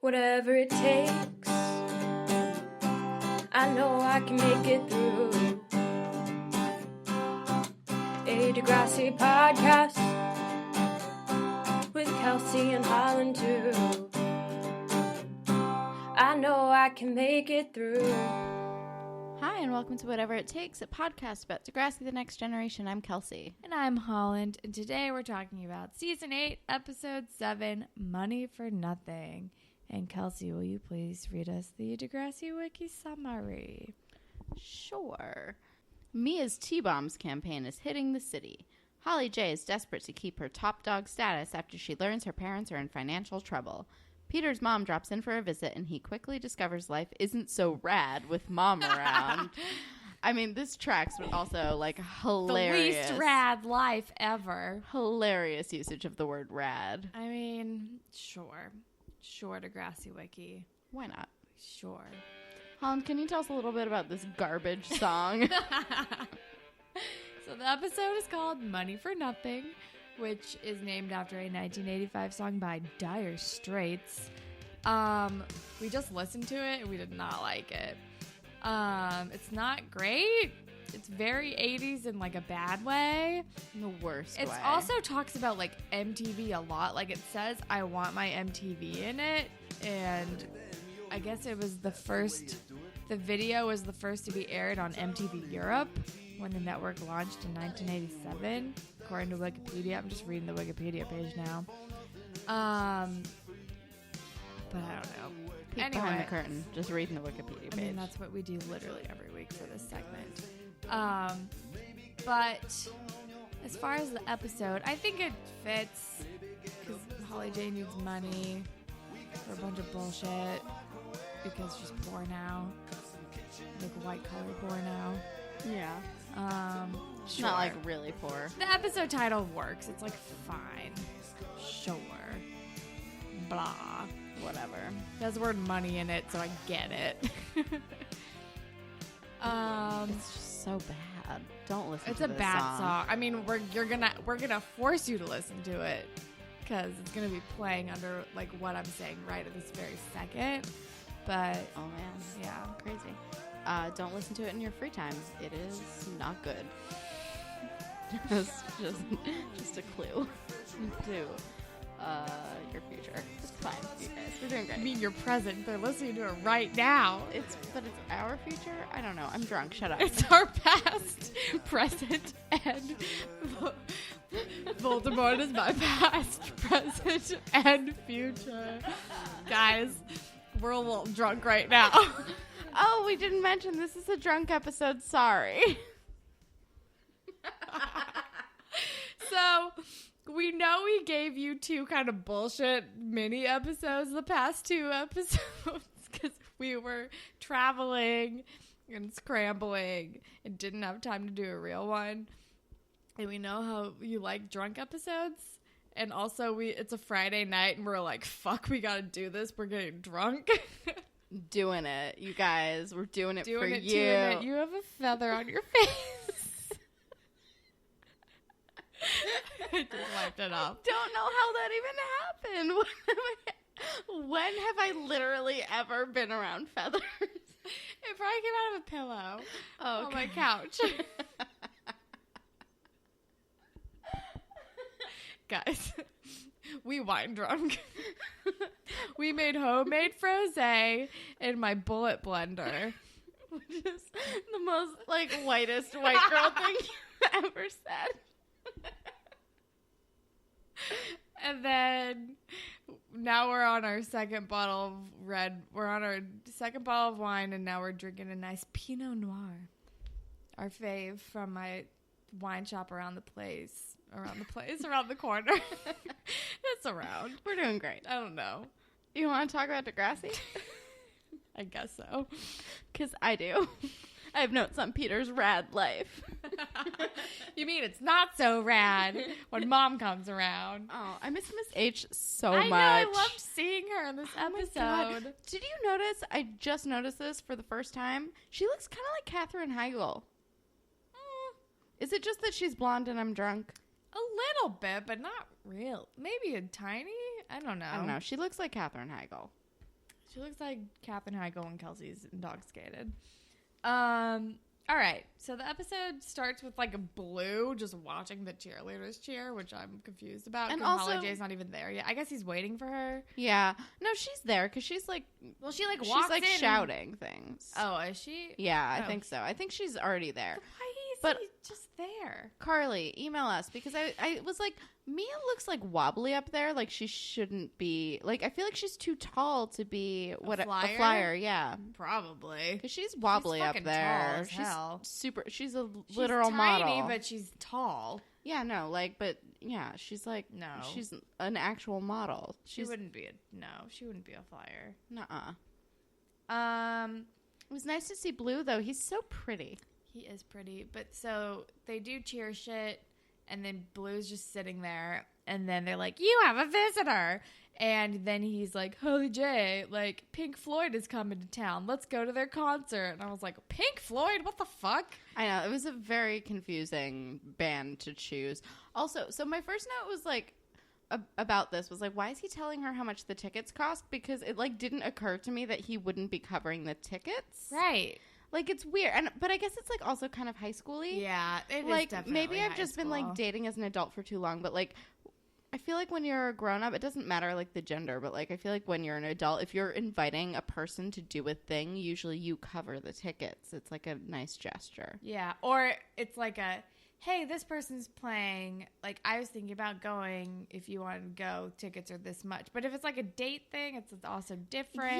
whatever it takes. I know I can make it through. A Degrassi podcast with Kelsey and Holland too. I know I can make it through. Hi, and welcome to Whatever It Takes, a podcast about Degrassi The Next Generation. I'm Kelsey. And I'm Holland, and today we're talking about Season 8, Episode 7, Money for Nothing. And Kelsey, will you please read us the Degrassi Wiki summary? Sure. Mia's T-Bombs campaign is hitting the city. Holly J is desperate to keep her top dog status after she learns her parents are in financial trouble. Peter's mom drops in for a visit, and he quickly discovers life isn't so rad with mom around. I mean, this tracks, but also, like, hilarious. The least rad life ever. Hilarious usage of the word rad. I mean, sure. Sure, Degrassi Wiki. Why not? Sure. Holland, can you tell us a little bit about this garbage song? So the episode is called Money for Nothing, which is named after a 1985 song by Dire Straits. We just listened to it and we did not like it. It's not great. It's very 80s in like a bad way. In the worst way. It also talks about like MTV a lot. Like it says I want my MTV in it, and I guess it was the video was the first to be aired on MTV Europe when the network launched in 1987, according to Wikipedia. I'm just reading the Wikipedia page now. But I don't know. Peek behind the curtain, just reading the Wikipedia page. I mean, that's what we do literally every week for this segment. But as far as the episode, I think it fits because Holly J needs money for a bunch of bullshit because she's poor now, like white collar poor now. Yeah. Sure. Not like really poor. The episode title works. It's like fine. Sure. Blah. Whatever. There's the word money in it, so I get it. It's just so bad. Don't listen it's to a this bad song. I mean, we're gonna force you to listen to it because it's gonna be playing under like what I'm saying right at this very second. But oh man, yeah, crazy. Don't listen to it in your free time. It is not good. just a clue to your future. It's fine, you guys. We're doing great. I mean, your present. They're listening to it right now. But it's our future. I don't know. I'm drunk. Shut up. It's our past, present, and Voldemort is my past, present, and future. Guys, we're a little drunk right now. Oh, we didn't mention this is a drunk episode. Sorry. So, we know we gave you two kind of bullshit mini episodes the past two episodes because we were traveling and scrambling and didn't have time to do a real one. And we know how you like drunk episodes. And also, it's a Friday night and we're like, fuck, we gotta do this. We're getting drunk. Doing it, you guys. We're doing it for you. Doing it. You have a feather on your face. I just wiped it off. Don't know how that even happened. When have I literally ever been around feathers? It probably came out of a pillow on my couch. Guys, we wine drunk. We made homemade frosé in my bullet blender. Which is the most, like, whitest white girl thing you've ever said. And then now we're on our second bottle of we're on our second bottle of wine, and now we're drinking a nice Pinot Noir. Our fave from my wine shop around the corner. It's around. We're doing great. I don't know. You want to talk about Degrassi? I guess so. Because I do. I have notes on Peter's rad life. You mean it's not so rad when Mom comes around? Oh, I miss Miss H so much. I know, I loved seeing her in this episode. Did you notice? I just noticed this for the first time. She looks kind of like Katherine Heigl. Is it just that she's blonde and I'm drunk? A little bit, but not real. Maybe a tiny. I don't know. She looks like Katherine Heigl. She looks like Katherine Heigl and Kelsey's Intoxicated. All right. So the episode starts with like a Blue just watching the cheerleaders cheer, which I'm confused about. And also, also- Holly J's not even there yet. I guess he's waiting for her. Yeah. No, she's there because she's like, Well, she like she's walks like in. shouting things. Oh, is she? Yeah, I Oh. think so. I think she's already there. Why is But- he just there? Carly, email us because I was like, Mia looks like wobbly up there. Like she shouldn't be. Like I feel like she's too tall to be a flyer. Yeah, Probably. because she's wobbly up fucking there. tall as She's hell. super. She's a She's literal tiny, model. but she's tall. Yeah, no, like, but yeah, she's like, No. she's an actual model. She wouldn't be she wouldn't be a flyer. nuh-uh. It was nice to see Blue though. He's so pretty. He is pretty, but so they do cheer shit, and then Blue's just sitting there, and then they're like, "You have a visitor," and then he's like, "Holy J, like Pink Floyd is coming to town. Let's go to their concert." And I was like, "Pink Floyd? What the fuck?" I know it was a very confusing band to choose. Also, so my first note was like about this was like, why is he telling her how much the tickets cost? Because it like didn't occur to me that he wouldn't be covering the tickets. Right. Like it's weird, but I guess it's like also kind of high schooly. Yeah, it is Like definitely maybe I've high just been like school. dating as an adult for too long, but like I feel like when you're a grown up, it doesn't matter like the gender, but like I feel like when you're an adult, if you're inviting a person to do a thing, usually you cover the tickets. It's like a nice gesture. Yeah, or it's like a, hey, this person's playing. Like, I was thinking about going. If you want to go, tickets are this much. But if it's like a date thing, it's also different.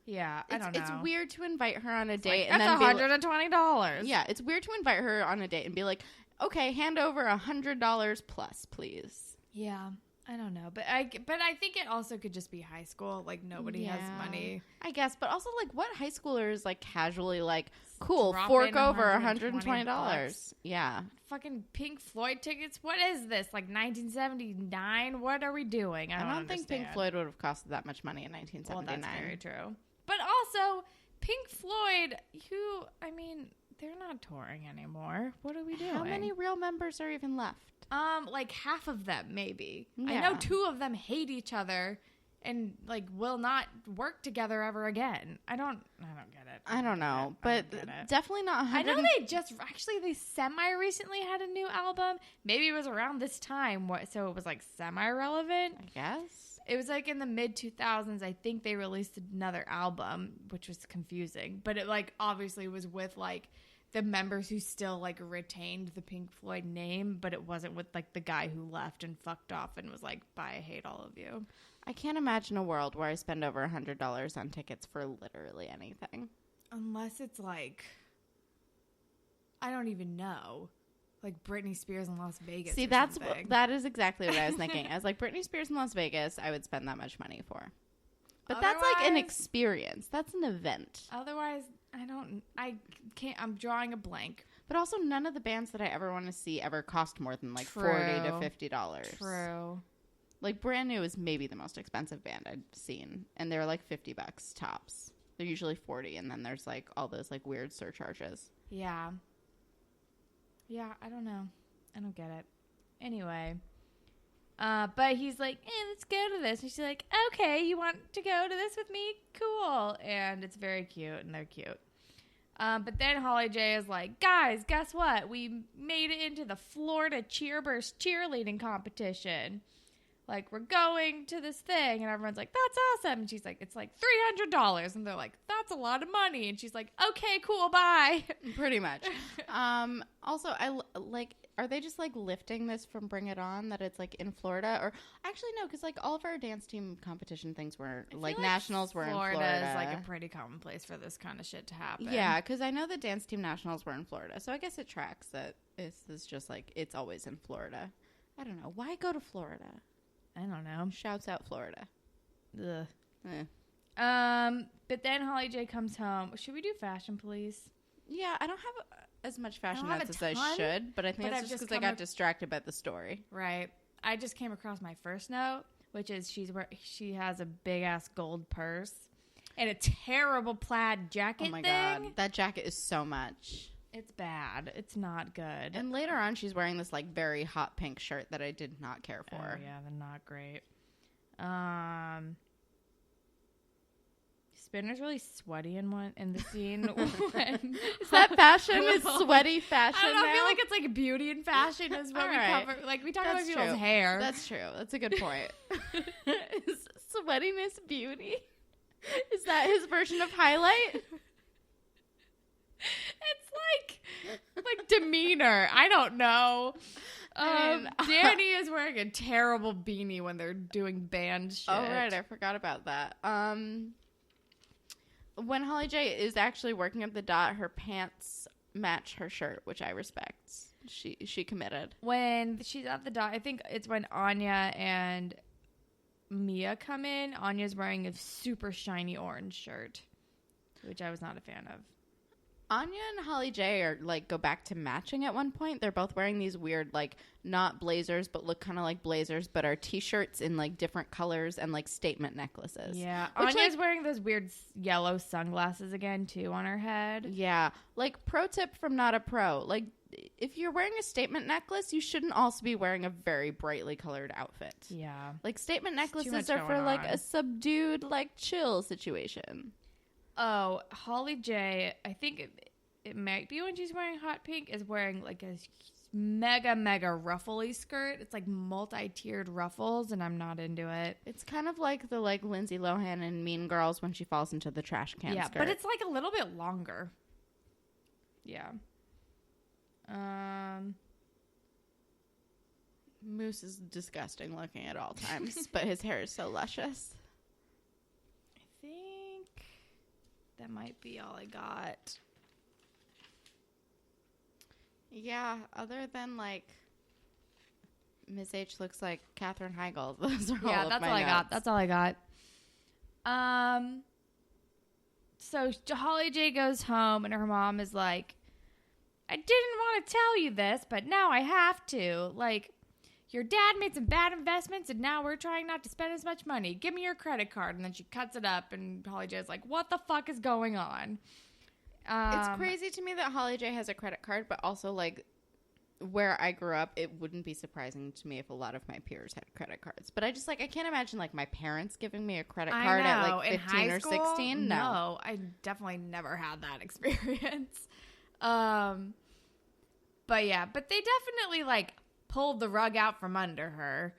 Yeah. I don't know. It's weird to invite her on a date Like, and then that's be $120. yeah, it's weird to invite her on a date and be like, okay, hand over $100 plus, please. Yeah, I don't know, but I think it also could just be high school. Like nobody has Yeah. money. I guess, but also like, what high schooler is like casually like, cool, Drop fork in over $120. $120? Yeah, Fucking Pink Floyd tickets. What is this? Like 1979? What are we doing? I don't think Pink understand. Floyd would have costed that much money in Well, 1979. that's very true. But also, Pink Floyd, who, I mean, they're not touring anymore. What are we doing? How many real members are even left? Like half of them, maybe. I Yeah. know 2 of them hate each other and like will not work together ever again. I don't get it. I don't know, but get it. definitely not. I know they semi-recently had a new album. Maybe it was around this time, so it was like semi-relevant. I guess. It was like in the mid-2000s. I think they released another album, which was confusing. But it like obviously was with like the members who still like retained the Pink Floyd name, but it wasn't with like the guy who left and fucked off and was like, "Bye, I hate all of you." I can't imagine a world where I spend over $100 on tickets for literally anything. Unless it's like, I don't even know, like Britney Spears in Las Vegas. See, or that is exactly what I was thinking. I was like, Britney Spears in Las Vegas, I would spend that much money for. But that's like an Otherwise- experience. That's an event. Otherwise, I can't. I'm drawing a blank. But also, none of the bands that I ever want to see ever cost more than like True. $40 to $50. True. Like Brand New is maybe the most expensive band I've seen, and they're like $50 tops. They're usually 40, and then there's like all those like weird surcharges. Yeah. Yeah, I don't know. I don't get it. Anyway. But he's like, let's go to this. And she's like, okay, you want to go to this with me? Cool. And it's very cute, and they're cute. But then Holly J is like, guys, guess what? We made it into the Florida Cheerburst cheerleading competition. Like, we're going to this thing. And everyone's like, that's awesome. And she's like, it's like $300. And they're like, that's a lot of money. And she's like, okay, cool, bye. Pretty much. Also, are they just like lifting this from Bring It On that it's like in Florida? Or actually, no, because like all of our dance team competition things were like nationals were in Florida. Florida is like a pretty common place for this kind of shit to happen. Yeah, because I know the dance team nationals were in Florida. So I guess it tracks that it's just like it's always in Florida. I don't know. Why go to Florida? I don't know. Shouts out Florida. Ugh. Eh. But then Holly J comes home. Should we do Fashion Police? Yeah, I don't have as much fashion have notes a as I ton, should, but I think but it's I've just just because I come got distracted by the story. Right. I just came across my first note, which is she has a big ass gold purse and a terrible plaid jacket. Oh my thing. god, that jacket is so much. It's bad. It's not good. And later on, she's wearing this like very hot pink shirt that I did not care for. Oh, yeah, they're not great. Spinner's really sweaty in the scene. When Is that fashion? Is sweaty fashion? I don't know. Now? I feel like it's like beauty and fashion is what we cover. Like we talk about people's hair. That's true. That's a good point. Is sweatiness beauty? Is that his version of highlight? It's like demeanor. I don't know. Danny is wearing a terrible beanie when they're doing band shit. Oh, right. I forgot about that. When Holly J is actually working at the dot, her pants match her shirt, which I respect. She committed. When she's at the dot, I think it's when Anya and Mia come in. Anya's wearing a super shiny orange shirt, which I was not a fan of. Anya and Holly J are like go back to matching at one point. They're both wearing these weird like not blazers but look kind of like blazers but are t-shirts in like different colors and like statement necklaces. Yeah. Which, Anya's like, wearing those weird yellow sunglasses again too on her head. Yeah. Like pro tip from Not a Pro. Like if you're wearing a statement necklace, you shouldn't also be wearing a very brightly colored outfit. Yeah. Like statement There's too necklaces much are for going like on. a subdued like chill situation. Oh, Holly J, I think it might be when she's wearing hot pink, is wearing like a mega ruffly skirt. It's like multi-tiered ruffles, and I'm not into it. It's kind of like the like Lindsay Lohan in Mean Girls when she falls into the trash can skirt. But it's like a little bit longer. Yeah. Moose is disgusting looking at all times, but his hair is so luscious. I think that might be all I got. Yeah, other than like Miss H looks like Katherine Heigl. Those are all of that's my all I got. notes. That's all I got. So Holly J goes home and her mom is like, I didn't want to tell you this, but now I have to. Like, your dad made some bad investments and now we're trying not to spend as much money. Give me your credit card. And then she cuts it up and Holly J is like, what the fuck is going on? It's crazy to me that Holly J has a credit card, but also like where I grew up, it wouldn't be surprising to me if a lot of my peers had credit cards. But I can't imagine like my parents giving me a credit card at like 15 or 16. No, I definitely never had that experience. But yeah, but they definitely like pulled the rug out from under her.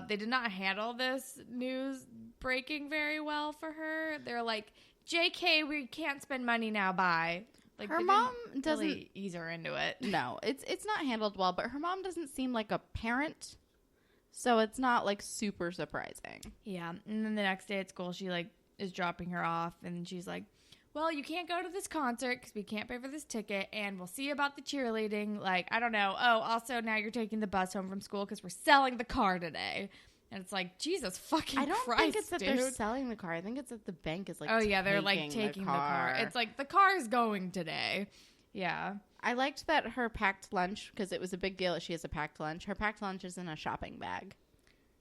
They did not handle this news breaking very well for her. They're like, JK, we can't spend money now, bye. Like, her mom doesn't really ease her into it. No, it's not handled well, but her mom doesn't seem like a parent, so it's not like super surprising. Yeah, and then the next day at school, she like is dropping her off, and she's like, well, you can't go to this concert because we can't pay for this ticket, and we'll see about the cheerleading. Like, I don't know. Oh, also now you're taking the bus home from school because we're selling the car today. And it's like, Jesus fucking Christ, I don't think it's that they're selling the car. I think it's that the bank is like, oh yeah, they're like taking the car. It's like the car's going today. Yeah. I liked that her packed lunch, because it was a big deal that she has a packed lunch. Her packed lunch is in a shopping bag.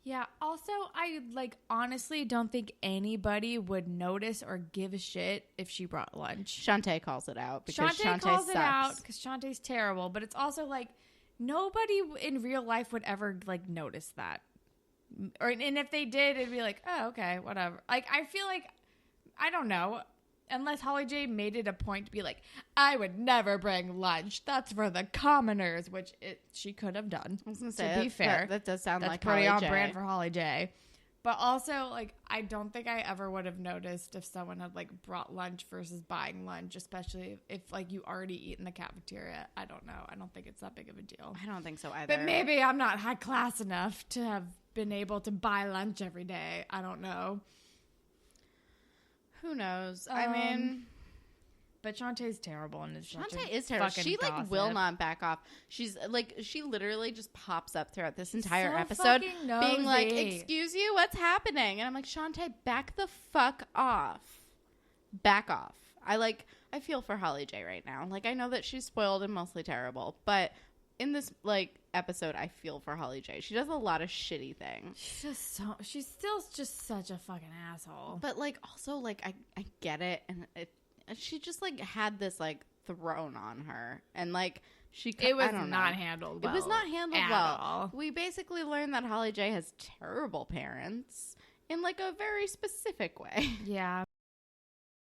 Yeah. Also, I like honestly don't think anybody would notice or give a shit if she brought lunch. Shantae calls it out because Shantae Shantae calls sucks. it out because Shantae's terrible. But it's also like nobody in real life would ever like notice that. And if they did, it'd be like, oh, okay, whatever. Like, I feel like, I don't know, unless Holly J made it a point to be like, I would never bring lunch. That's for the commoners, which she could have done. I was going to say, to be fair, that does sound that's like pretty Holly on J. brand for Holly J. But also, like, I don't think I ever would have noticed if someone had, like, brought lunch versus buying lunch, especially if like, you already eat in the cafeteria. I don't know. I don't think it's that big of a deal. I don't think so either. But maybe I'm not high class enough to have been able to buy lunch every day. I don't know. Who knows? I mean... But Shantae's terrible. And Shantae is terrible. She, like, gossip. will not back off. She's, like, she literally just pops up throughout this entire so episode fucking nosy. being like, excuse you, what's happening? And I'm like, Shantae, back the fuck off. Back off. I feel for Holly J right now. Like, I know that she's spoiled and mostly terrible, but in this, like, episode, I feel for Holly J. She does a lot of shitty things. She's still just such a fucking asshole. But, like, also, like, I get it, and she just, like, had this, like, throne on her, and, like, it was not handled well. It was not handled at well. all. We basically learned that Holly J has terrible parents in, like, a very specific way. Yeah.